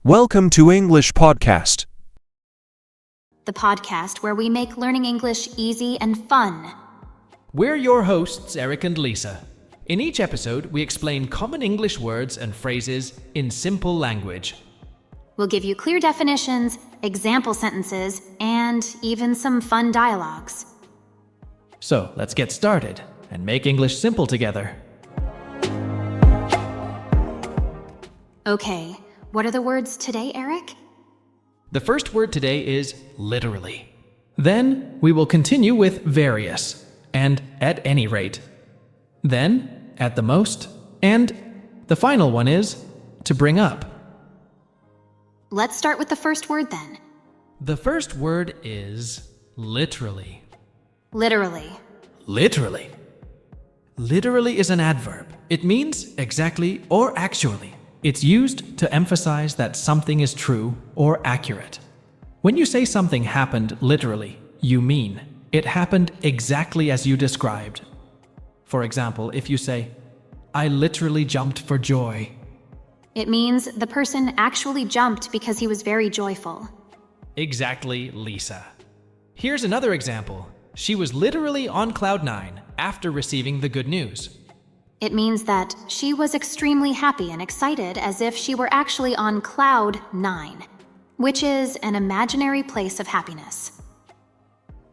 Welcome to English Podcast. The podcast where we make learning English easy and fun. We're your hosts, Eric and Lisa. In each episode, we explain common English words and phrases in simple language. We'll give you clear definitions, example sentences, and even some fun dialogues. So, let's get started and make English simple together. Okay, what are the words today, Eric? The first word today is literally. Then, we will continue with various and at any rate. Then, at the most, and the final one is to bring up. Let's start with the first word then. The first word is literally. Literally. Literally. Literally is an adverb. It means exactly or actually. It's used to emphasize that something is true or accurate. When you say something happened literally, you mean it happened exactly as you described. For example, if you say, "I literally jumped for joy," It means the person actually jumped because he was very joyful. Exactly, Lisa. Here's another example. She was literally on cloud nine after receiving the good news. It means that she was extremely happy and excited as if she were actually on cloud 9, which is an imaginary place of happiness.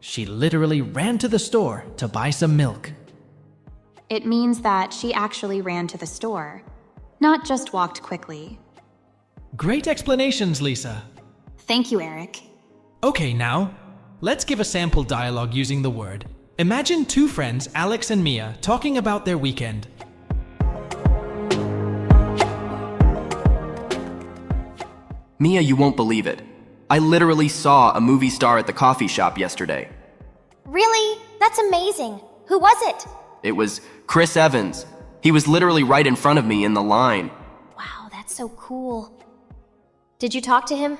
She literally ran to the store to buy some milk. It means that she actually ran to the store, not just walked quickly. Great explanations, Lisa. Thank you, Eric. Okay, now, let's give a sample dialogue using the word. Imagine two friends, Alex and Mia, talking about their weekend. Mia, you won't believe it. I literally saw a movie star at the coffee shop yesterday. Really? That's amazing. Who was it? It was Chris Evans. He was literally right in front of me in the line. Wow, that's so cool. Did you talk to him?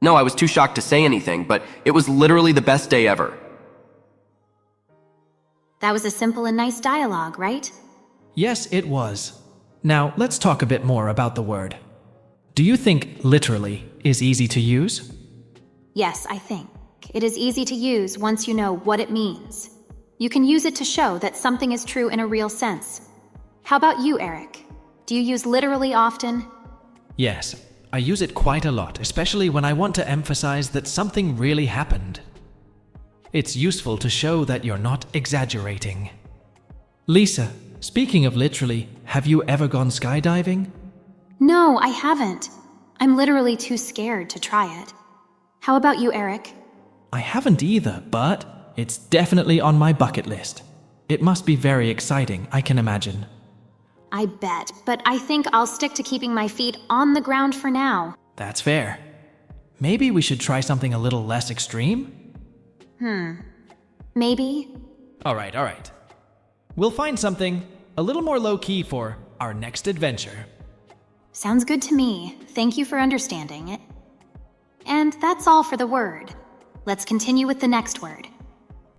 No, I was too shocked to say anything, but it was literally the best day ever. That was a simple and nice dialogue, right? Yes, it was. Now, let's talk a bit more about the word. Do you think literally is easy to use? Yes, I think. It is easy to use once you know what it means. You can use it to show that something is true in a real sense. How about you, Eric? Do you use literally often? Yes, I use it quite a lot, especially when I want to emphasize that something really happened. It's useful to show that you're not exaggerating. Lisa, speaking of literally, have you ever gone skydiving? No, I haven't. I'm literally too scared to try it. How about you, Eric? I haven't either, but it's definitely on my bucket list. It must be very exciting, I can imagine. I bet, but I think I'll stick to keeping my feet on the ground for now. That's fair. Maybe we should try something a little less extreme? Maybe? All right. We'll find something a little more low-key for our next adventure. Sounds good to me. Thank you for understanding it. And that's all for the word. Let's continue with the next word.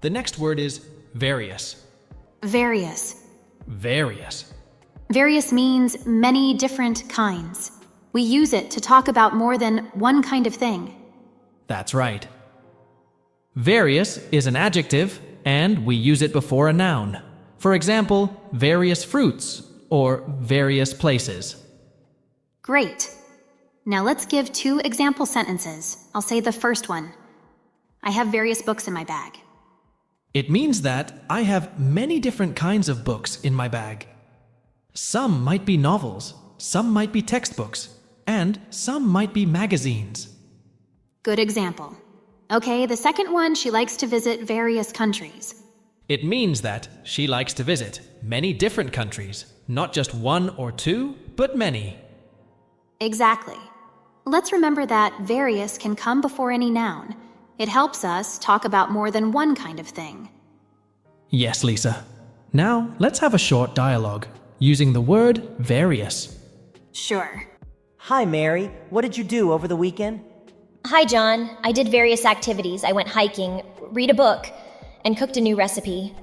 The next word is various. Various. Various. Various means many different kinds. We use it to talk about more than one kind of thing. That's right. Various is an adjective, and we use it before a noun. For example, various fruits or various places. Great. Now let's give 2 example sentences. I'll say the first one. I have various books in my bag. It means that I have many different kinds of books in my bag. Some might be novels, some might be textbooks, and some might be magazines. Good example. Okay, the second one, she likes to visit various countries. It means that she likes to visit many different countries, not just 1 or 2, but many. Exactly. Let's remember that various can come before any noun. It helps us talk about more than one kind of thing. Yes, Lisa. Now, let's have a short dialogue using the word various. Sure. Hi, Mary. What did you do over the weekend? Hi, John. I did various activities. I went hiking, read a book, and cooked a new recipe.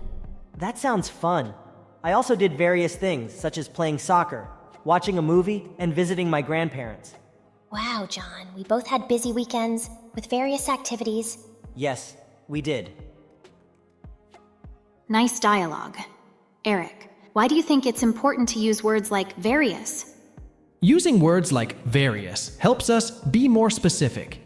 That sounds fun. I also did various things, such as playing soccer, watching a movie, and visiting my grandparents. Wow, John, we both had busy weekends with various activities. Yes, we did. Nice dialogue. Eric, why do you think it's important to use words like various? Using words like various helps us be more specific.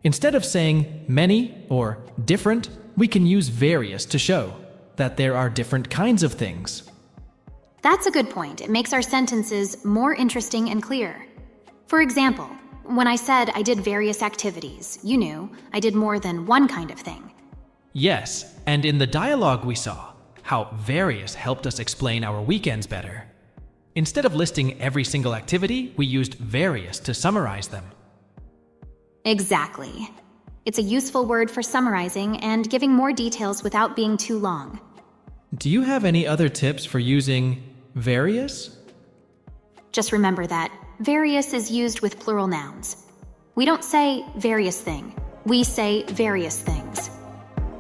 Instead of saying many or different, we can use various to show that there are different kinds of things. That's a good point. It makes our sentences more interesting and clear. For example, when I said I did various activities, you knew I did more than one kind of thing. Yes, and in the dialogue we saw how various helped us explain our weekends better. Instead of listing every single activity, we used various to summarize them. Exactly. It's a useful word for summarizing and giving more details without being too long. Do you have any other tips for using various? Just remember that various is used with plural nouns. We don't say various thing. We say various things.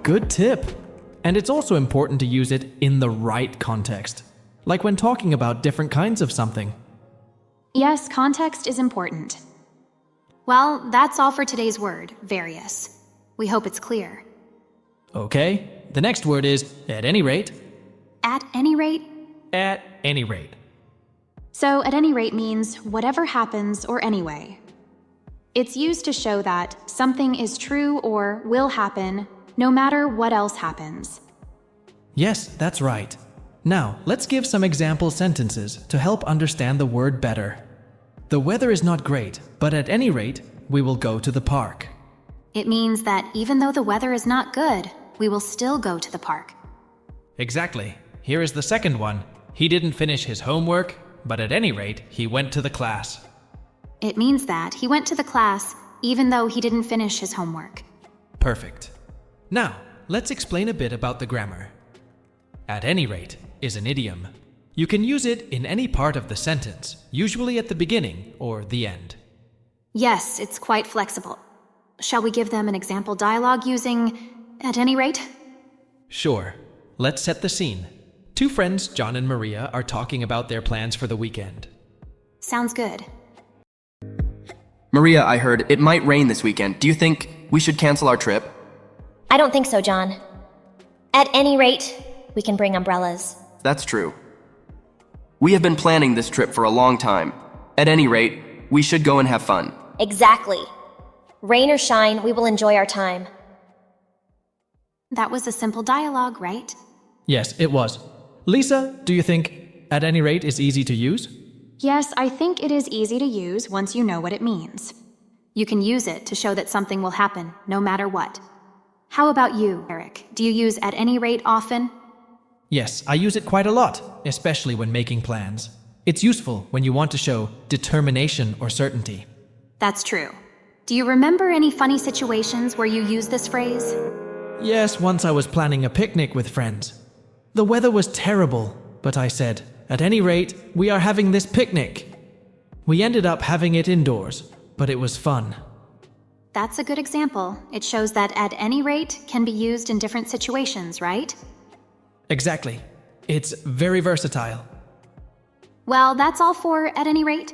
Good tip. And it's also important to use it in the right context, like when talking about different kinds of something. Yes, context is important. Well, that's all for today's word, various. We hope it's clear. Okay, the next word is at any rate. At any rate? At any rate. So, at any rate means whatever happens or anyway. It's used to show that something is true or will happen no matter what else happens. Yes, that's right. Now, let's give some example sentences to help understand the word better. The weather is not great, but at any rate, we will go to the park. It means that even though the weather is not good, we will still go to the park. Exactly. Here is the second one. He didn't finish his homework, but at any rate, he went to the class. It means that he went to the class even though he didn't finish his homework. Perfect. Now, let's explain a bit about the grammar. At any rate is an idiom. You can use it in any part of the sentence, usually at the beginning or the end. Yes, it's quite flexible. Shall we give them an example dialogue using at any rate? Sure. Let's set the scene. Two friends, John and Maria, are talking about their plans for the weekend. Sounds good. Maria, I heard it might rain this weekend. Do you think we should cancel our trip? I don't think so, John. At any rate, we can bring umbrellas. That's true. We have been planning this trip for a long time. At any rate, we should go and have fun. Exactly. Rain or shine, we will enjoy our time. That was a simple dialogue, right? Yes, it was. Lisa, do you think at any rate is easy to use? Yes, I think it is easy to use once you know what it means. You can use it to show that something will happen, no matter what. How about you, Eric? Do you use at any rate often? Yes, I use it quite a lot, especially when making plans. It's useful when you want to show determination or certainty. That's true. Do you remember any funny situations where you use this phrase? Yes, once I was planning a picnic with friends. The weather was terrible, but I said, at any rate, we are having this picnic. We ended up having it indoors, but it was fun. That's a good example. It shows that at any rate can be used in different situations, right? Exactly. It's very versatile. Well, that's all for at any rate.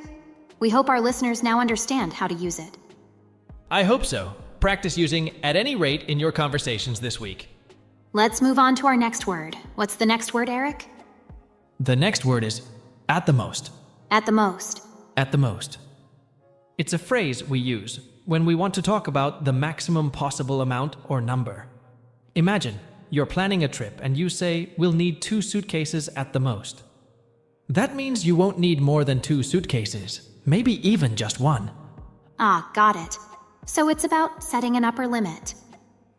We hope our listeners now understand how to use it. I hope so. Practice using at any rate in your conversations this week. Let's move on to our next word. What's the next word, Eric? The next word is at the most. At the most. At the most. It's a phrase we use when we want to talk about the maximum possible amount or number. Imagine you're planning a trip and you say, we'll need 2 suitcases at the most. That means you won't need more than 2 suitcases, maybe even just 1. Ah, got it. So it's about setting an upper limit.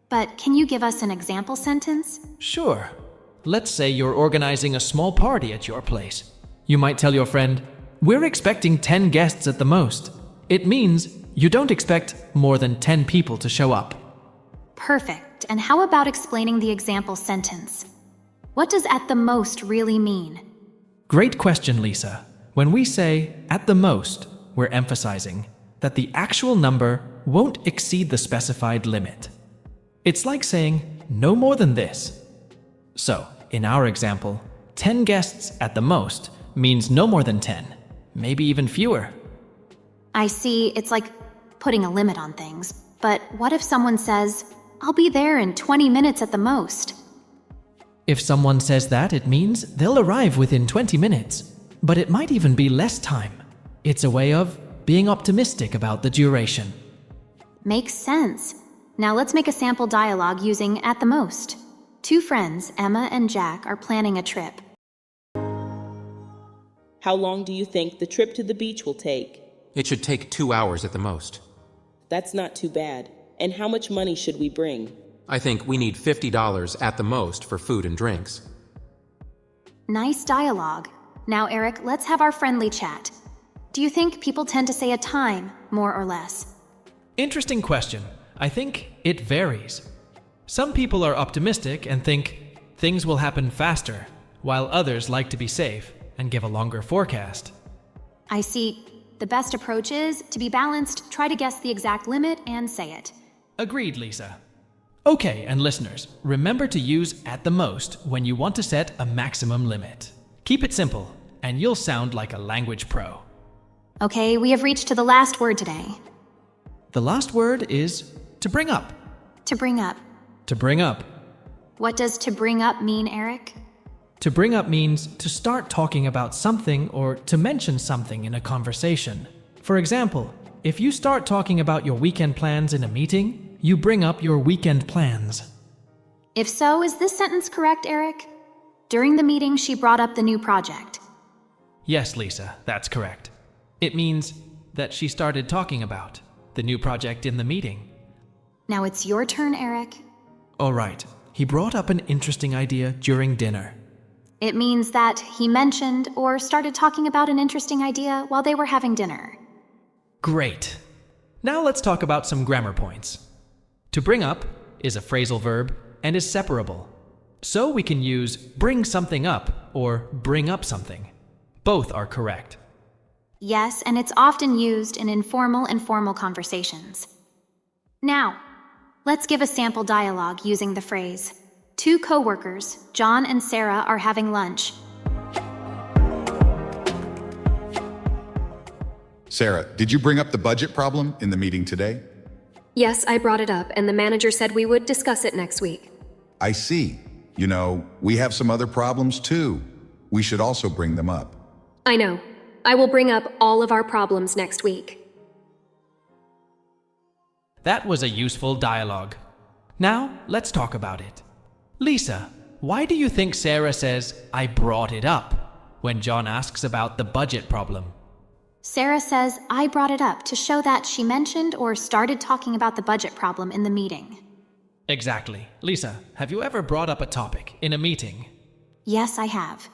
But can you give us an example sentence? Sure. Let's say you're organizing a small party at your place. You might tell your friend, we're expecting 10 guests at the most. It means you don't expect more than 10 people to show up. Perfect. And how about explaining the example sentence? What does at the most really mean? Great question, Lisa. When we say at the most, we're emphasizing that the actual number won't exceed the specified limit. It's like saying no more than this. So, in our example, 10 guests at the most means no more than 10, maybe even fewer. I see, it's like putting a limit on things. But what if someone says, "I'll be there in 20 minutes at the most"? If someone says that, it means they'll arrive within 20 minutes. But it might even be less time. It's a way of being optimistic about the duration. Makes sense. Now let's make a sample dialogue using "at the most." Two friends, Emma and Jack, are planning a trip. How long do you think the trip to the beach will take? It should take 2 hours at the most. That's not too bad. And how much money should we bring? I think we need $50 at the most for food and drinks. Nice dialogue. Now, Eric, let's have our friendly chat. Do you think people tend to say a time, more or less? Interesting question. I think it varies. Some people are optimistic and think things will happen faster, while others like to be safe and give a longer forecast. I see. The best approach is to be balanced, try to guess the exact limit, and say it. Agreed, Lisa. Okay, and listeners, remember to use "at the most" when you want to set a maximum limit. Keep it simple, and you'll sound like a language pro. Okay, we have reached to the last word today. The last word is to bring up. To bring up. To bring up. What does "to bring up" mean, Eric? To bring up means to start talking about something or to mention something in a conversation. For example, if you start talking about your weekend plans in a meeting, you bring up your weekend plans. If so, is this sentence correct, Eric? During the meeting, she brought up the new project. Yes, Lisa, that's correct. It means that she started talking about the new project in the meeting. Now it's your turn, Eric. All right, he brought up an interesting idea during dinner. It means that he mentioned or started talking about an interesting idea while they were having dinner. Great. Now let's talk about some grammar points. To bring up is a phrasal verb and is separable. So we can use bring something up or bring up something. Both are correct. Yes, and it's often used in informal and formal conversations. Now, let's give a sample dialogue using the phrase, "Two co-workers, John and Sarah, are having lunch." Sarah, did you bring up the budget problem in the meeting today? Yes, I brought it up, and the manager said we would discuss it next week. I see. You know, we have some other problems too. We should also bring them up. I know. I will bring up all of our problems next week. That was a useful dialogue. Now, let's talk about it. Lisa, why do you think Sarah says, "I brought it up," when John asks about the budget problem? Sarah says, "I brought it up" to show that she mentioned or started talking about the budget problem in the meeting. Exactly. Lisa, have you ever brought up a topic in a meeting? Yes, I have.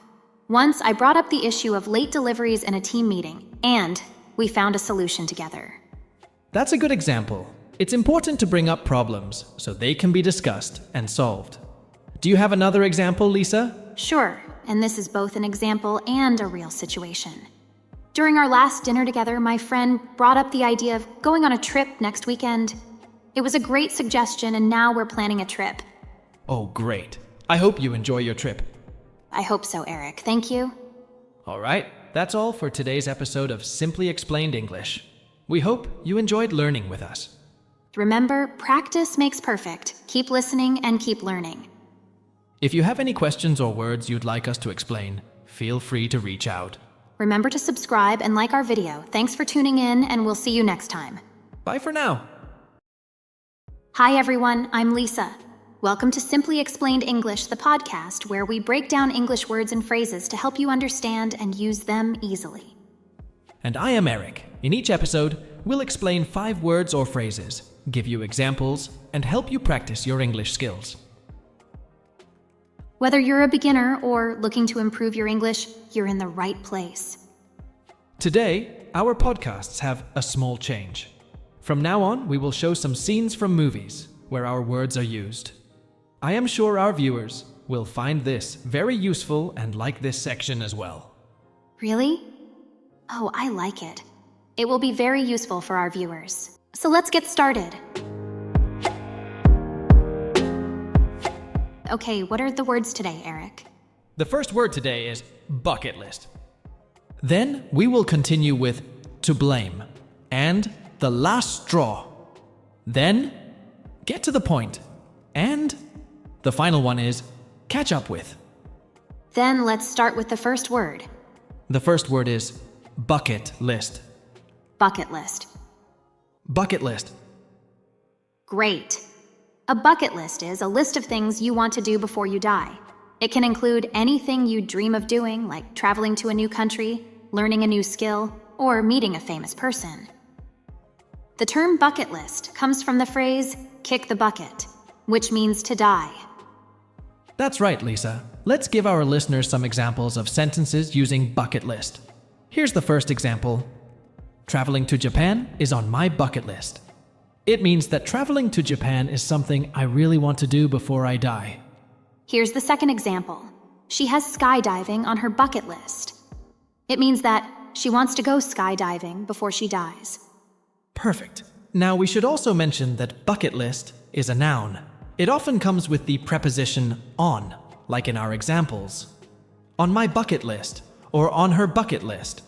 Once I brought up the issue of late deliveries in a team meeting, and we found a solution together. That's a good example. It's important to bring up problems so they can be discussed and solved. Do you have another example, Lisa? Sure, and this is both an example and a real situation. During our last dinner together, my friend brought up the idea of going on a trip next weekend. It was a great suggestion, and now we're planning a trip. Oh, great. I hope you enjoy your trip. I hope so, Eric. Thank you. All right, that's all for today's episode of Simply Explained English. We hope you enjoyed learning with us. Remember, practice makes perfect. Keep listening and keep learning. If you have any questions or words you'd like us to explain, feel free to reach out. Remember to subscribe and like our video. Thanks for tuning in, and we'll see you next time. Bye for now. Hi, everyone. I'm Lisa. Welcome to Simply Explained English, the podcast where we break down English words and phrases to help you understand and use them easily. And I am Eric. In each episode, we'll explain 5 words or phrases, give you examples, and help you practice your English skills. Whether you're a beginner or looking to improve your English, you're in the right place. Today, our podcasts have a small change. From now on, we will show some scenes from movies where our words are used. I am sure our viewers will find this very useful and like this section as well. Really? Oh, I like it. It will be very useful for our viewers. So let's get started. Okay, what are the words today, Eric? The first word today is bucket list. Then we will continue with to blame. and the last straw. Then, get to the point. And the final one is catch up with. Then let's start with the first word. The first word is bucket list. Bucket list. Bucket list. Great. A bucket list is a list of things you want to do before you die. It can include anything you dream of doing, like traveling to a new country, learning a new skill, or meeting a famous person. The term bucket list comes from the phrase kick the bucket, which means to die. That's right, Lisa. Let's give our listeners some examples of sentences using bucket list. Here's the first example. Traveling to Japan is on my bucket list. It means that traveling to Japan is something I really want to do before I die. Here's the second example. She has skydiving on her bucket list. It means that she wants to go skydiving before she dies. Perfect. Now we should also mention that bucket list is a noun. It often comes with the preposition on, like in our examples. On my bucket list, or on her bucket list.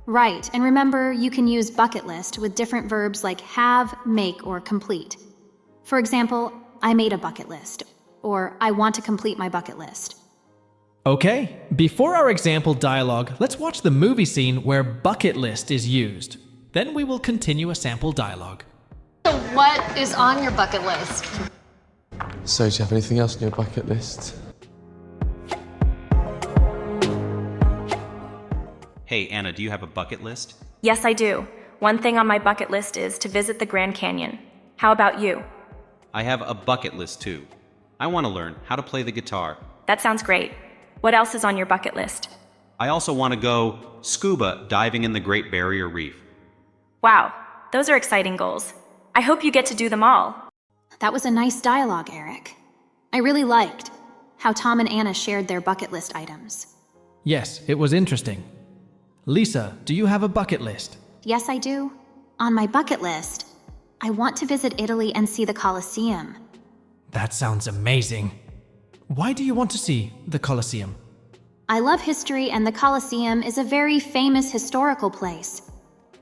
Right, and remember, you can use bucket list with different verbs like have, make, or complete. For example, I made a bucket list, or I want to complete my bucket list. Okay, before our example dialogue, let's watch the movie scene where bucket list is used. Then we will continue a sample dialogue. So what is on your bucket list? So, do you have anything else on your bucket list? Hey, Anna, do you have a bucket list? Yes, I do. One thing on my bucket list is to visit the Grand Canyon. How about you? I have a bucket list too. I want to learn how to play the guitar. That sounds great. What else is on your bucket list? I also want to go scuba diving in the Great Barrier Reef. Wow, those are exciting goals. I hope you get to do them all. That was a nice dialogue, Eric. I really liked how Tom and Anna shared their bucket list items. Yes, it was interesting. Lisa, do you have a bucket list? Yes, I do. On my bucket list, I want to visit Italy and see the Colosseum. That sounds amazing. Why do you want to see the Colosseum? I love history, and the Colosseum is a very famous historical place.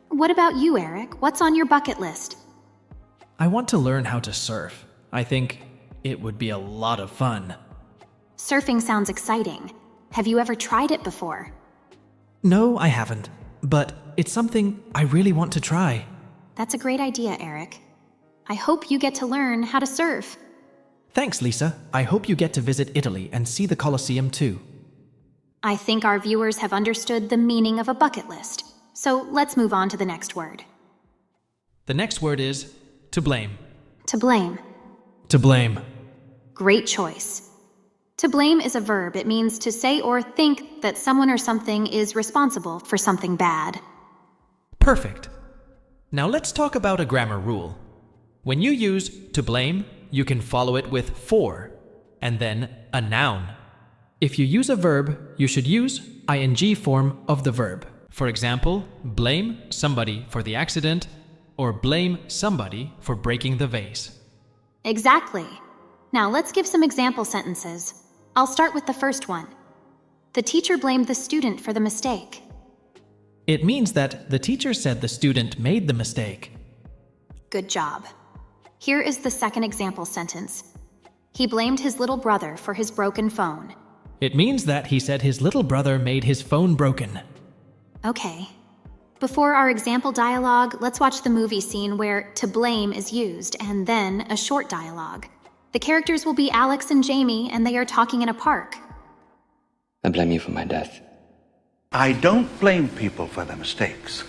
What about you, Eric? What's on your bucket list? I want to learn how to surf. I think it would be a lot of fun. Surfing sounds exciting. Have you ever tried it before? No, I haven't. But it's something I really want to try. That's a great idea, Eric. I hope you get to learn how to surf. Thanks, Lisa. I hope you get to visit Italy and see the Colosseum too. I think our viewers have understood the meaning of a bucket list. So let's move on to the next word. The next word is to blame. To blame. To blame. Great choice. To blame is a verb. It means to say or think that someone or something is responsible for something bad. Perfect. Now let's talk about a grammar rule. When you use to blame, you can follow it with for, and then a noun. If you use a verb, you should use ing form of the verb. For example, blame somebody for the accident, or blame somebody for breaking the vase. Exactly. Now let's give some example sentences. I'll start with the first one. The teacher blamed the student for the mistake. It means that the teacher said the student made the mistake. Good job. Here is the second example sentence. He blamed his little brother for his broken phone. It means that he said his little brother made his phone broken. Okay. Before our example dialogue, let's watch the movie scene where to blame is used, and then a short dialogue. The characters will be Alex and Jamie, and they are talking in a park. I blame you for my death. I don't blame people for their mistakes.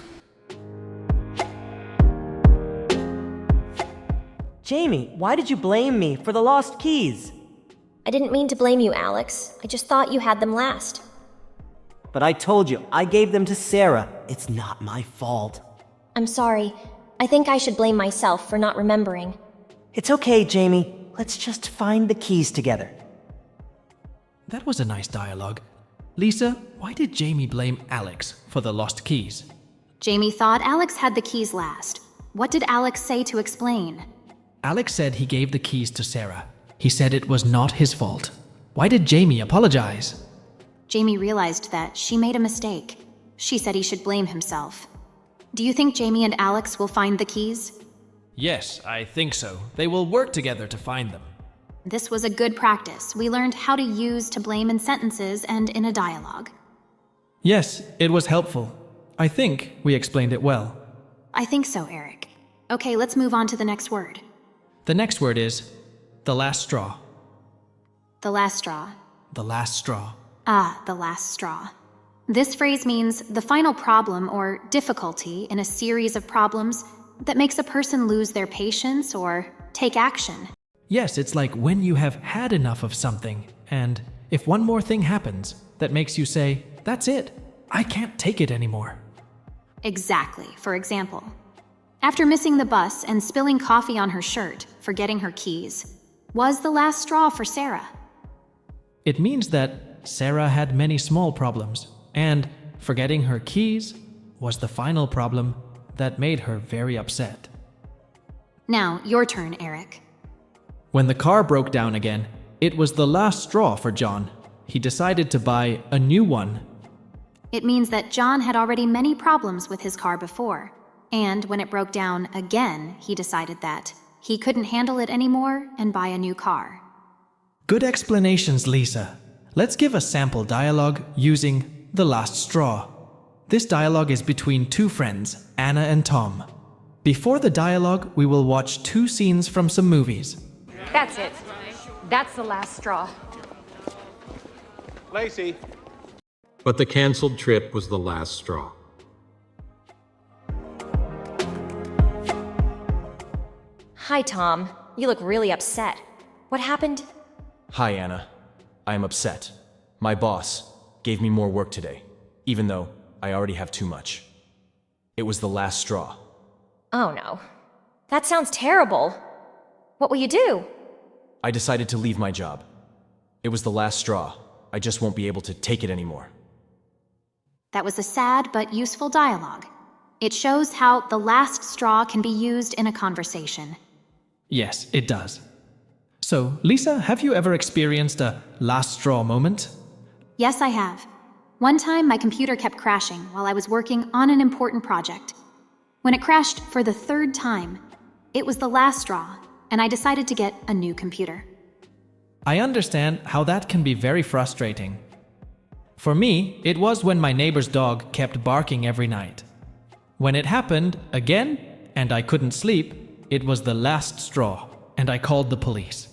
Jamie, why did you blame me for the lost keys? I didn't mean to blame you, Alex. I just thought you had them last. But I told you, I gave them to Sarah. It's not my fault. I'm sorry. I think I should blame myself for not remembering. It's okay, Jamie. Let's just find the keys together. That was a nice dialogue. Lisa, why did Jamie blame Alex for the lost keys? Jamie thought Alex had the keys last. What did Alex say to explain? Alex said he gave the keys to Sarah. He said it was not his fault. Why did Jamie apologize? Jamie realized that she made a mistake. She said he should blame himself. Do you think Jamie and Alex will find the keys? Yes, I think so. They will work together to find them. This was a good practice. We learned how to use to blame in sentences and in a dialogue. Yes, it was helpful. I think we explained it well. I think so, Eric. Okay, let's move on to the next word. The next word is the last straw. The last straw. The last straw. Ah, the last straw. This phrase means the final problem or difficulty in a series of problems that makes a person lose their patience or take action. Yes, it's like when you have had enough of something, and if one more thing happens that makes you say, "That's it, I can't take it anymore." Exactly. For example, after missing the bus and spilling coffee on her shirt, forgetting her keys, was the last straw for Sarah. It means that Sarah had many small problems, and forgetting her keys was the final problem that made her very upset. Now, your turn, Eric. When the car broke down again, it was the last straw for John. He decided to buy a new one. It means that John had already many problems with his car before, and when it broke down again, he decided that he couldn't handle it anymore and buy a new car. Good explanations, Lisa. Let's give a sample dialogue using the last straw. This dialogue is between two friends, Anna and Tom. Before the dialogue, we will watch two scenes from some movies. That's it. That's the last straw. Lacey. But the canceled trip was the last straw. Hi, Tom. You look really upset. What happened? Hi, Anna. I am upset. My boss gave me more work today, even though I already have too much. It was the last straw. Oh no. That sounds terrible. What will you do? I decided to leave my job. It was the last straw. I just won't be able to take it anymore. That was a sad but useful dialogue. It shows how the last straw can be used in a conversation. Yes, it does. So, Lisa, have you ever experienced a last straw moment? Yes, I have. One time, my computer kept crashing while I was working on an important project. When it crashed for the third time, it was the last straw, and I decided to get a new computer. I understand how that can be very frustrating. For me, it was when my neighbor's dog kept barking every night. When it happened again, and I couldn't sleep, it was the last straw, and I called the police.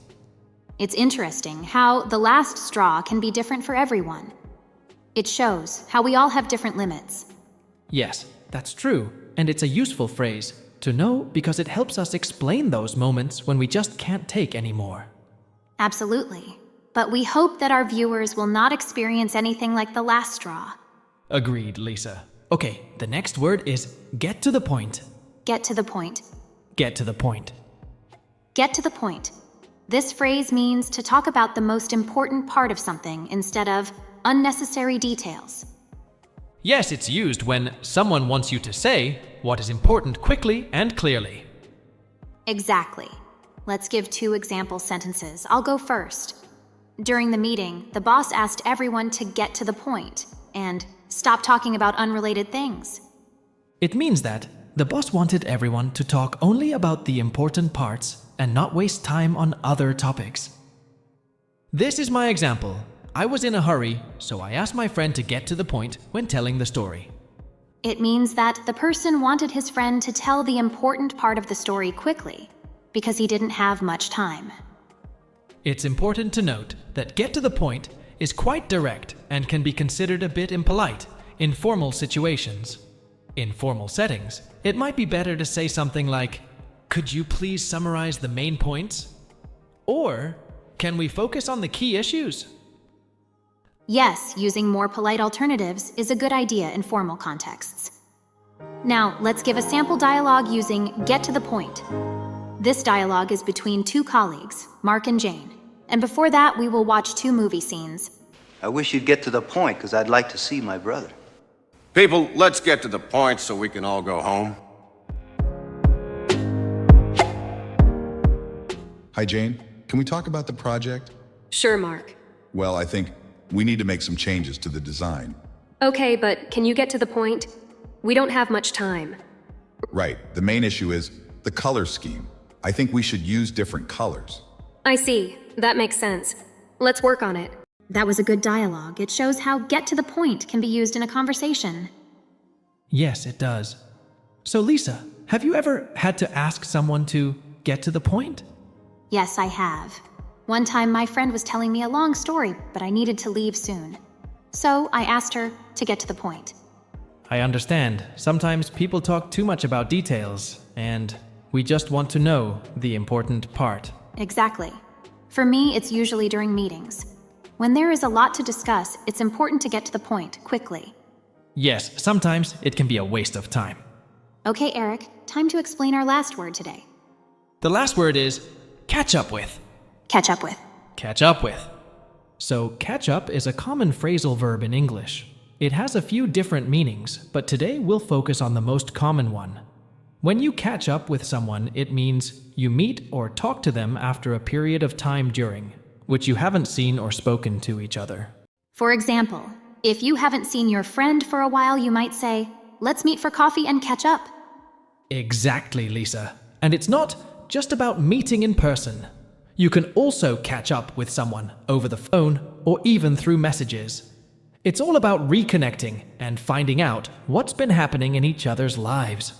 It's interesting how the last straw can be different for everyone. It shows how we all have different limits. Yes, that's true, and it's a useful phrase to know because it helps us explain those moments when we just can't take anymore. Absolutely. But we hope that our viewers will not experience anything like the last straw. Agreed, Lisa. Okay, the next word is get to the point. Get to the point. Get to the point. Get to the point. This phrase means to talk about the most important part of something instead of unnecessary details. Yes, it's used when someone wants you to say what is important quickly and clearly. Exactly. Let's give 2 example sentences. I'll go first. During the meeting, the boss asked everyone to get to the point and stop talking about unrelated things. It means that the boss wanted everyone to talk only about the important parts and not waste time on other topics. This is my example. I was in a hurry, so I asked my friend to get to the point when telling the story. It means that the person wanted his friend to tell the important part of the story quickly because he didn't have much time. It's important to note that get to the point is quite direct and can be considered a bit impolite in formal situations. In formal settings, it might be better to say something like, "Could you please summarize the main points?" Or, "Can we focus on the key issues?" Yes, using more polite alternatives is a good idea in formal contexts. Now, let's give a sample dialogue using get to the point. This dialogue is between 2 colleagues, Mark and Jane. And before that, we will watch 2 movie scenes. I wish you'd get to the point, because I'd like to see my brother. People, let's get to the point so we can all go home. Hi, Jane. Can we talk about the project? Sure, Mark. Well, I think we need to make some changes to the design. Okay, but can you get to the point? We don't have much time. Right. The main issue is the color scheme. I think we should use different colors. I see. That makes sense. Let's work on it. That was a good dialogue. It shows how get to the point can be used in a conversation. Yes, it does. So Lisa, have you ever had to ask someone to get to the point? Yes, I have. One time my friend was telling me a long story, but I needed to leave soon. So I asked her to get to the point. I understand. Sometimes people talk too much about details, and we just want to know the important part. Exactly. For me, it's usually during meetings. When there is a lot to discuss, it's important to get to the point quickly. Yes, sometimes it can be a waste of time. Okay, Eric, time to explain our last word today. The last word is catch up with. Catch up with. Catch up with. So catch up is a common phrasal verb in English. It has a few different meanings, but today we'll focus on the most common one. When you catch up with someone, it means you meet or talk to them after a period of time during which you haven't seen or spoken to each other. For example, if you haven't seen your friend for a while, you might say, "Let's meet for coffee and catch up." Exactly, Lisa. And it's not just about meeting in person. You can also catch up with someone over the phone or even through messages. It's all about reconnecting and finding out what's been happening in each other's lives.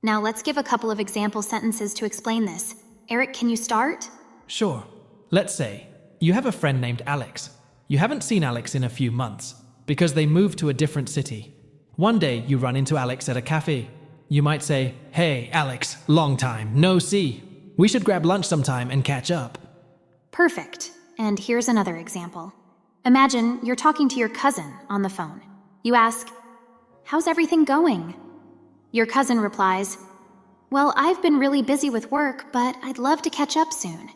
Now let's give a couple of example sentences to explain this. Eric, can you start? Sure. Let's say you have a friend named Alex. You haven't seen Alex in a few months because they moved to a different city. One day you run into Alex at a cafe. You might say, "Hey, Alex, long time, no see. We should grab lunch sometime and catch up." Perfect. And here's another example. Imagine you're talking to your cousin on the phone. You ask, "How's everything going?" Your cousin replies, "Well, I've been really busy with work, but I'd love to catch up soon."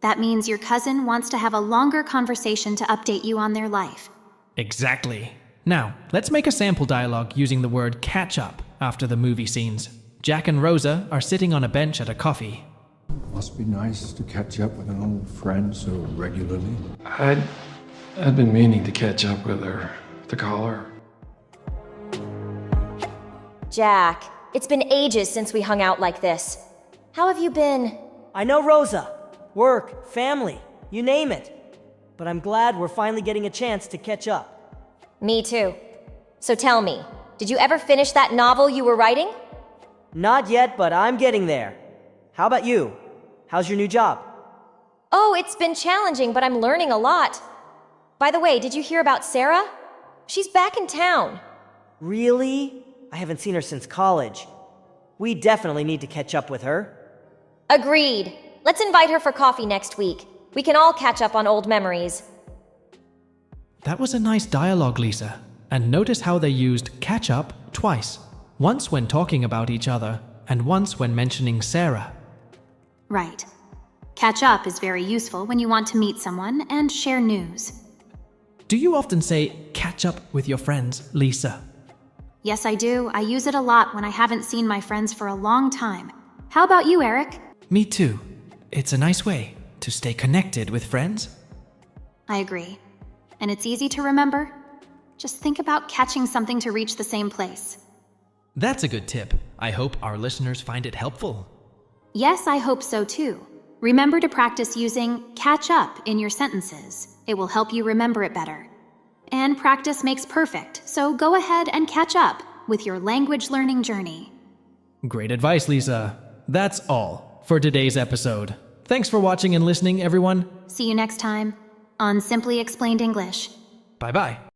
That means your cousin wants to have a longer conversation to update you on their life. Exactly. Now, let's make a sample dialogue using the word catch up after the movie scenes. Jack and Rosa are sitting on a bench at a coffee. Must be nice to catch up with an old friend so regularly. I'd been meaning to catch up with her, to call her. Jack, it's been ages since we hung out like this. How have you been? I know, Rosa. Work, family, you name it. But I'm glad we're finally getting a chance to catch up. Me too. So tell me, did you ever finish that novel you were writing? Not yet, but I'm getting there. How about you? How's your new job? Oh, it's been challenging, but I'm learning a lot. By the way, did you hear about Sarah? She's back in town. Really? I haven't seen her since college. We definitely need to catch up with her. Agreed. Let's invite her for coffee next week. We can all catch up on old memories. That was a nice dialogue, Lisa. And notice how they used catch up twice. Once when talking about each other, and once when mentioning Sarah. Right. Catch up is very useful when you want to meet someone and share news. Do you often say catch up with your friends, Lisa? Yes, I do. I use it a lot when I haven't seen my friends for a long time. How about you, Eric? Me too. It's a nice way to stay connected with friends. I agree. And it's easy to remember. Just think about catching something to reach the same place. That's a good tip. I hope our listeners find it helpful. Yes, I hope so too. Remember to practice using catch up in your sentences. It will help you remember it better. And practice makes perfect, so go ahead and catch up with your language learning journey. Great advice, Lisa. That's all for today's episode. Thanks for watching and listening, everyone. See you next time on Simply Explained English. Bye-bye.